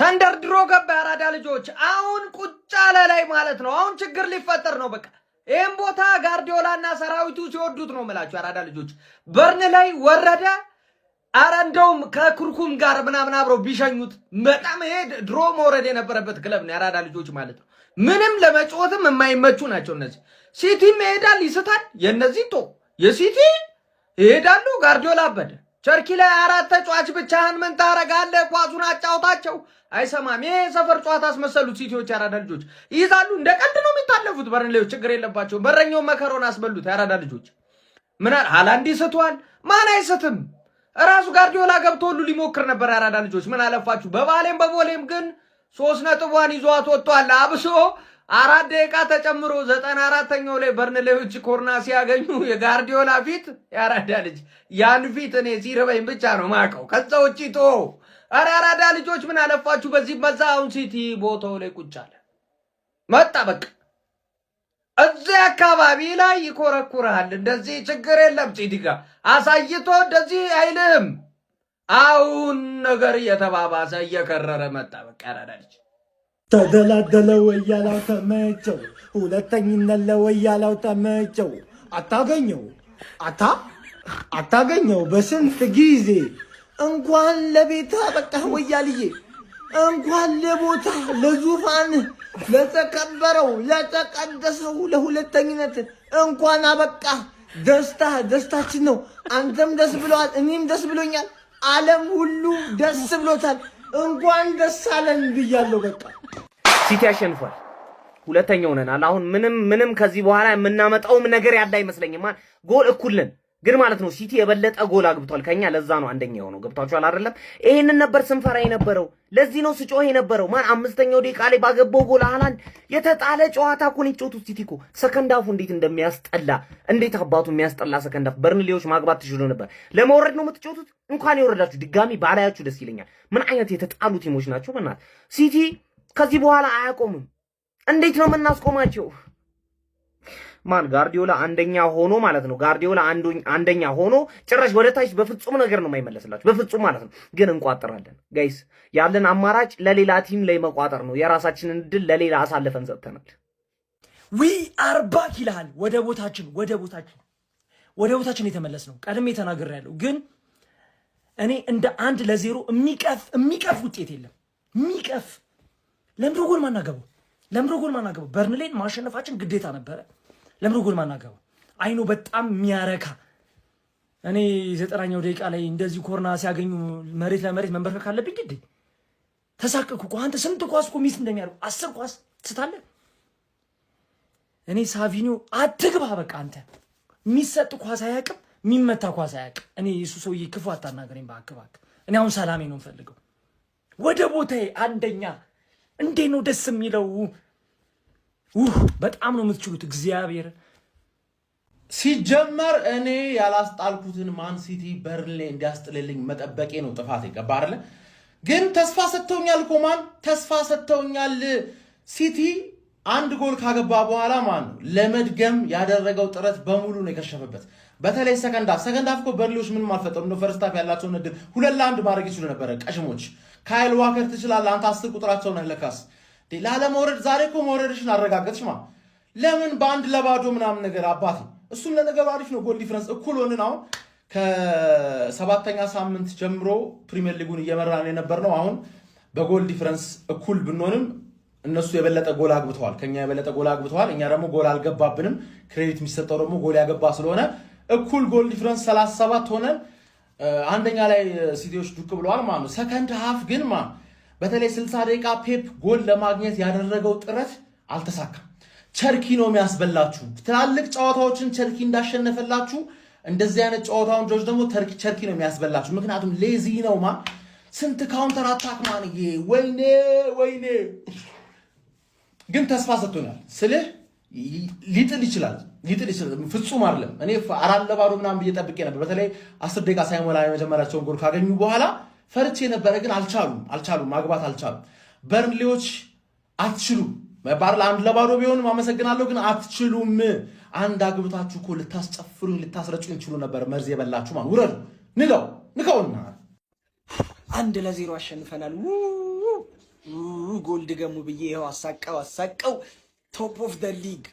ተንደርድሮ ገባ ያራዳ ልጆች። አሁን ቁጭ አለ ላይ ማለት ነው። አሁን ችግር ሊፈጠር ነው። በቃ ይህም ቦታ ጋርዲዮላና ሰራዊቱ ሲወዱት ነው የምላችሁ ያራዳ ልጆች። በርን ላይ ወረደ። አረ እንደውም ከኩርኩም ጋር ምናምን አብረው ቢሸኙት በጣም ይሄ ድሮ መውረድ የነበረበት ክለብ ነው ያራዳ ልጆች ማለት ነው። ምንም ለመጫወትም የማይመቹ ናቸው እነዚህ። ሲቲም ይሄዳል ይስታል። የነዚህ ቶ የሲቲ ይሄዳሉ። ጋርዲዮላ አበደ። ቸርኪ ላይ 4 ተጫዋች ብቻህን ምን ታረጋለህ? ኳሱን አጫውታቸው። አይሰማም። ይሄ ሰፈር ጨዋታ አስመሰሉት ሲቲዎች ያራዳ ልጆች። ይይዛሉ። እንደ ቀልድ ነው የሚታለፉት። በርንሌዎች ችግር የለባቸው። በረኛው መከሮን አስበሉት ያራዳ ልጆች። ምን አለ ሃላንድ ይስተዋል። ማን አይስትም? ራሱ ጋርዲዮላ ገብቶ ሁሉ ሊሞክር ነበር ያራዳ ልጆች። ምን አለፋችሁ? በባሌም በቦሌም ግን 3 ነጥቧን ይዟት ወጥቷል። አብሶ 4 ደቂቃ ተጨምሮ 94ኛው ላይ በርንሌዎች ኮርና ሲያገኙ የጋርዲዮላ ፊት ያራዳ ልጅ ያን ፊት እኔ ሲርበኝ ብቻ ነው ማቀው። ከዛ ውጪ ቶ ያራዳ ልጆች ምን አለፋችሁ? በዚህ በዛ አሁን ሲቲ ቦታው ላይ ቁጭ አለ። መጣ በቃ እዚህ አካባቢ ላይ ይኮረኩራል። እንደዚህ ችግር የለም። ሲቲ ጋር አሳይቶ እንደዚህ አይልም። አሁን ነገር እየተባባሰ እየከረረ መጣ። በቃ ያራዳ ልጅ ተደላደለ ወያላው ተመቸው። ሁለተኝነት ለወያላው ተመቸው። አታገኘው በስንት ጊዜ እንኳን ለቤታ በቃ ወያልዬ እንኳን ለቦታ ለዙፋን ለተከበረው ለተቀደሰው ለሁለተኝነት እንኳን አበቃ። ደስታችን ነው። አንተም ደስ ብሎሃል፣ እኔም ደስ ብሎኛል። ዓለም ሁሉ ደስ ብሎታል። እንኳን ደስ አለን ብያለሁ። በቃ ሲቲ አሸንፏል። ሁለተኛ ሆነናል። አሁን ምንም ከዚህ በኋላ የምናመጣውም ነገር ያለ አይመስለኝም። ጎል እኩል ነን ግን ማለት ነው ሲቲ የበለጠ ጎል አግብቷል ከኛ። ለዛ ነው አንደኛ የሆነው። ገብታችኋል አይደለም? ይሄንን ነበር ስንፈራ የነበረው። ለዚህ ነው ስጮህ የነበረው። አምስተኛው ደቂቃ ላይ ባገባው ጎል ሃላንድ የተጣለ ጨዋታ እኮ ነው የጮቱት። ሲቲ እኮ ሰከንድ አፉ እንዴት እንደሚያስጠላ እንዴት አባቱ የሚያስጠላ ሰከንድ አፍ። በርንሌዎች ማግባት ትችሉ ነበር። ለመውረድ ነው የምትጮቱት። እንኳን የወረዳችሁ ድጋሚ ባላያችሁ ደስ ይለኛል። ምን አይነት የተጣሉ ቲሞች ናቸው በእናትህ። ሲቲ ከዚህ በኋላ አያቆምም። እንዴት ነው የምናስቆማቸው? ጋርዲዮላ አንደኛ ሆኖ ማለት ነው። ጋርዲዮላ አንደኛ ሆኖ ጭራሽ ወደ ታች በፍጹም ነገር ነው የማይመለስላችሁ። በፍጹም ማለት ነው። ግን እንቋጥራለን ጋይስ። ያለን አማራጭ ለሌላ ቲም ላይ መቋጠር ነው። የራሳችንን ድል ለሌላ አሳልፈን ሰጥተናል። ዊ አር ባክ ይላል። ወደ ቦታችን የተመለስ ነው። ቀድሜ ተናግሬያለሁ። ግን እኔ እንደ 1-0 የሚቀፍ ውጤት የለም። የሚቀፍ ለምድሮ ጎል ማናገበው በርንሌን ማሸነፋችን ግዴታ ነበረ። ለምሮ ጎል ማናገበው አይኖ በጣም የሚያረካ። እኔ 90ኛው ደቂቃ ላይ እንደዚህ ኮርና ሲያገኙ መሬት ለመሬት መንበርከክ አለብኝ ግዴ። ተሳቀኩ እኮ አንተ። ስንት ኳስ እኮ ሚስ እንደሚያደርጉ 10 ኳስ ስታለ። እኔ ሳቪኒዮ አትግባ በቃ አንተ። የሚሰጥ ኳስ አያውቅም፣ የሚመታ ኳስ አያውቅም። እኔ እሱ ሰውዬ ክፉ አታናገረኝ ባክባክ። እኔ አሁን ሰላሜ ነው የምፈልገው። ወደ ቦታዬ አንደኛ። እንዴት ነው ደስ የሚለው! በጣም ነው የምትችሉት። እግዚአብሔር ሲጀመር እኔ ያላስጣልኩትን ማን ሲቲ በርንሌ እንዲያስጥልልኝ መጠበቄ ነው ጥፋት። ይገባ አይደለ? ግን ተስፋ ሰጥተውኛል እኮ ተስፋ ሰጥተውኛል። ሲቲ አንድ ጎል ካገባ በኋላ ነው ለመድገም ያደረገው ጥረት በሙሉ ነው የከሸፈበት። በተለይ ሰከንድ አፍ እኮ በርንሌዎች ምንም አልፈጠሩም። ነው ፈርስት አፍ ያላቸውን እድል 2-1 ማድረግ ይችሉ ነበረ። ቀሽሞች ካይል ዋከር ትችላለህ አንተ 10 ቁጥራቸው ነህ ለካስ ላለመውረድ። ዛሬ እኮ መውረድሽን አረጋገጥሽ። ለምን በ1-0 ምናምን ነገር አባቴ። እሱም ለነገሩ አሪፍ ነው። ጎል ዲፍረንስ እኩል ሆንን። አሁን ከ7ኛ ሳምንት ጀምሮ ፕሪሚየር ሊጉን እየመራን የነበር ነው። አሁን በጎል ዲፍረንስ እኩል ብንሆንም እነሱ የበለጠ ጎል አግብተዋል፣ ከኛ የበለጠ ጎል አግብተዋል። እኛ ደግሞ ጎል አልገባብንም። ክሬዲት የሚሰጠው ደግሞ ጎል ያገባ ስለሆነ እኩል ጎል ዲፍረንስ 37 ሆነን አንደኛ ላይ ሲቲዎች ዱቅ ብለዋል ማለት ነው። ሰከንድ ሃፍ ግን በተለይ 60 ደቂቃ ፔፕ ጎል ለማግኘት ያደረገው ጥረት አልተሳካም። ቸርኪ ነው የሚያስበላችሁ። ትላልቅ ጨዋታዎችን ቸርኪ እንዳሸነፈላችሁ እንደዚህ አይነት ጨዋታውን ጆርጅ ደግሞ ቸርኪ ነው የሚያስበላችሁ። ምክንያቱም ሌዚ ነው ስንት ካውንተር አታክ ወይኔ። ግን ተስፋ ሰጥቶኛል ስልህ ሊጥል ይችላል። ፍጹም አይደለም። እኔ 4-0 ምናምን ብዬ ጠብቄ ነበር። በተለይ 10 ደቂቃ ሳይሞላ የመጀመሪያቸውን ጎል ካገኙ በኋላ ፈርቼ ነበረ። ግን አልቻሉም፣ ማግባት አልቻሉም። በርንሌዎች አትችሉም። ባር 1-0 ቢሆንም አመሰግናለሁ፣ ግን አትችሉም። አንድ አግብታችሁ እኮ ልታስጨፍሩኝ ልታስረጩኝ ትችሉ ነበር። መርዝ የበላችሁ ውረዱ፣ ንቀውና 1-0 አሸንፈናል። ጎል ድገሙ ብዬ ይኸው አሳቀው። ቶፕ ኦፍ ዘ ሊግ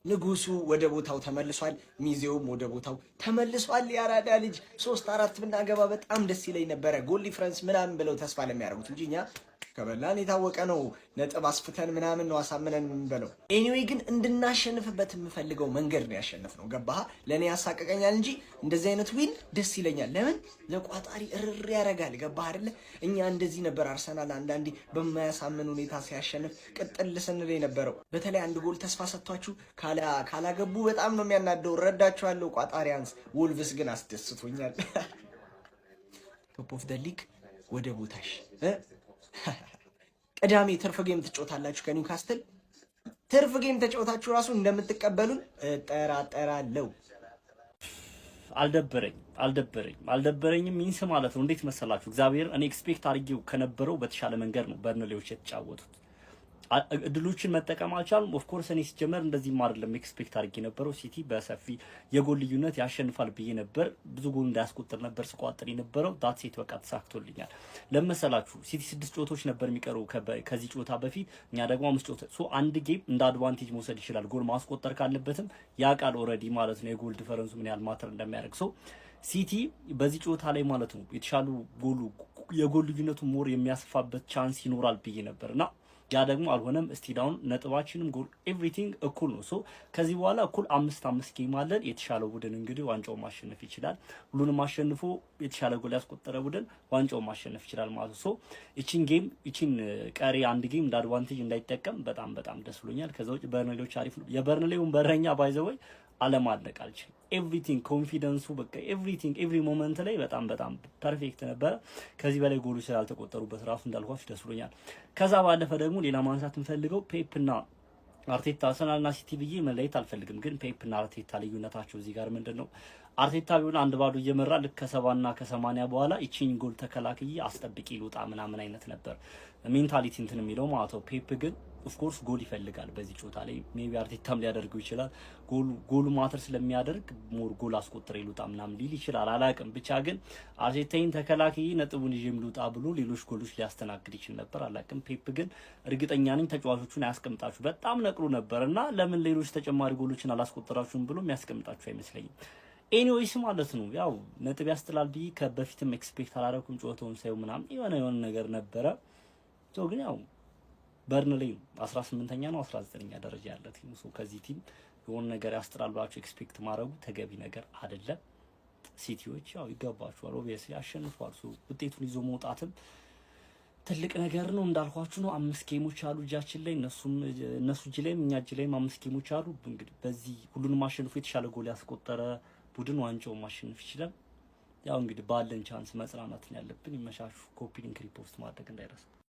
ንጉሱ ወደ ቦታው ተመልሷል። ሚዜውም ወደ ቦታው ተመልሷል። ያራዳ ልጅ 3-4 ብናገባ በጣም ደስ ይለኝ ነበረ። ጎል ዲፍረንስ ምናምን ብለው ተስፋ ለሚያደርጉት እንጂ እኛ ከበላን የታወቀ ነው። ነጥብ አስፍተን ምናምን ነው አሳምነን የምንበለው። ኤኒዌይ ግን እንድናሸንፍበት የምፈልገው መንገድ ነው ያሸነፍነው። ገባህ? ለእኔ ያሳቀቀኛል እንጂ እንደዚህ አይነት ዊን ደስ ይለኛል። ለምን ለቋጣሪ እርር ያደርጋል። ገባህ አይደለ? እኛ እንደዚህ ነበር አርሰናል አንዳንዴ በማያሳምን ሁኔታ ሲያሸንፍ ቅጥል ስንል የነበረው። በተለይ አንድ ጎል ተስፋ ሰጥቷችሁ ካላገቡ በጣም ነው የሚያናደው። እረዳችኋለሁ ቋጣሪያንስ። ወልቭስ ግን አስደስቶኛል። ቶፕ ኦፍ ደ ሊግ ወደ ቦታሽ ቅዳሜ ትርፍ ጌም ትጫወታላችሁ ከኒውካስትል። ትርፍ ጌም ተጫወታችሁ ራሱ እንደምትቀበሉን እጠራጠራለሁ። አልደበረኝም ሚንስ ማለት ነው። እንዴት መሰላችሁ? እግዚአብሔር እኔ ኤክስፔክት አድርጌው ከነበረው በተሻለ መንገድ ነው በርንሌዎች የተጫወቱት። እድሎችን መጠቀም አልቻሉም። ኦፍ ኮርስ እኔ ሲጀመር እንደዚህም አይደለም ኤክስፔክት አድርጌ የነበረው። ሲቲ በሰፊ የጎል ልዩነት ያሸንፋል ብዬ ነበር። ብዙ ጎል እንዳያስቆጥር ነበር ስቋጥር የነበረው። ዳት ሴት በቃ ተሳክቶልኛል። ለመሰላችሁ ሲቲ 6 ጨዋታዎች ነበር የሚቀሩ ከዚህ ጨዋታ በፊት፣ እኛ ደግሞ 5 ጨዋታ። ሶ አንድ ጌም እንደ አድቫንቴጅ መውሰድ ይችላል። ጎል ማስቆጠር ካለበትም ያ ቃል ኦልሬዲ ማለት ነው የጎል ዲፈረንሱ ምን ያህል ማተር እንደሚያደርግ። ሶ ሲቲ በዚህ ጨዋታ ላይ ማለት ነው የተሻሉ የጎል ልዩነቱ ሞር የሚያስፋበት ቻንስ ይኖራል ብዬ ነበርና ያ ደግሞ አልሆነም። እስቲዳውን ነጥባችንም ጎል ኤቭሪቲንግ እኩል ነው። ሶ ከዚህ በኋላ እኩል 5-5 ጌም አለን። የተሻለው ቡድን እንግዲህ ዋንጫውን ማሸነፍ ይችላል። ሁሉንም አሸንፎ የተሻለ ጎል ያስቆጠረ ቡድን ዋንጫውን ማሸነፍ ይችላል ማለት ነው። ሶ እቺን ቀሪ አንድ ጌም እንደ አድቫንቴጅ እንዳይጠቀም በጣም ደስ ብሎኛል። ከዛ ውጭ በርንሌዎች አሪፍ ነው። የበርንሌውን በረኛ ባይዘወይ አለማድነቅ አልችልም። ኤቭሪቲንግ ኮንፊደንሱ በቃ ኤቭሪ ሞመንት ላይ በጣም ፐርፌክት ነበረ። ከዚህ በላይ ጎሎች ስላልተቆጠሩበት ራሱ እንዳልኳችሁ ደስ ብሎኛል። ከዛ ባለፈ ደግሞ ሌላ ማንሳት የምፈልገው ፔፕና አርቴታ አርሰናልና ሲቲ ብዬ መለየት አልፈልግም፣ ግን ፔፕና አርቴታ ልዩነታቸው እዚህ ጋር ምንድነው? አርቴታ ቢሆን 1-0 እየመራ ልክ ከ70 እና ከ80 በኋላ እቺን ጎል ተከላክዬ አስጠብቂ ልውጣ ምናምን አይነት ነበር ሜንታሊቲ እንትን የሚለው ማለት ነው። ፔፕ ግን ኦፍ ኮርስ ጎል ይፈልጋል በዚህ ጨዋታ ላይ። ሜቢ አርቴታም ሊያደርገው ይችላል። ጎሉ ማተር ስለሚያደርግ ሞር ጎል አስቆጥሬ ልውጣ ምናምን ሊል ይችላል፣ አላውቅም። ብቻ ግን አርቴታን ተከላክዬ ነጥቡን ይዤ ልውጣ ብሎ ሌሎች ጎሎች ሊያስተናግድ ይችል ነበር፣ አላውቅም። ፔፕ ግን እርግጠኛ ነኝ ተጫዋቾቹን አያስቀምጣችሁ። በጣም ነቅሎ ነበርና ለምን ሌሎች ተጨማሪ ጎሎችን አላስቆጠራችሁም ብሎ የሚያስቀምጣችሁ አይመስለኝም። ኤኒዌይስ ማለት ነው ያው ነጥብ ያስጥላል ብዬ ከበፊትም ኤክስፔክት አላደረኩም። ጨዋታውን ሳይው ምናምን የሆነ ነገር ነበረ። ግን ያው በርንሌ 18ኛ ነው 19ኛ ደረጃ ያለ ቲም ነው። ከዚህ ቲም የሆነ ነገር ያስጥላል ብላችሁ ኤክስፔክት ማድረጉ ተገቢ ነገር አይደለም። ሲቲዎች ያው ይገባቸዋል፣ ኦብቪየስሊ አሸንፏል። ውጤቱን ይዞ መውጣትም ትልቅ ነገር ነው። እንዳልኳችሁ ነው 5 ጌሞች አሉ እጃችን ላይ፣ እነሱ እጅ ላይም እኛ እጅ ላይም 5 ጌሞች አሉ። እንግዲህ በዚህ ሁሉንም አሸንፎ የተሻለ ጎል ያስቆጠረ ቡድን ዋንጫውን ማሸነፍ ይችላል። ያው እንግዲህ ባለን ቻንስ መጽናናት ያለብን። ይመሻሹ። ኮፒ ሊንክ ሪፖስት ማድረግ እንዳይረሳ።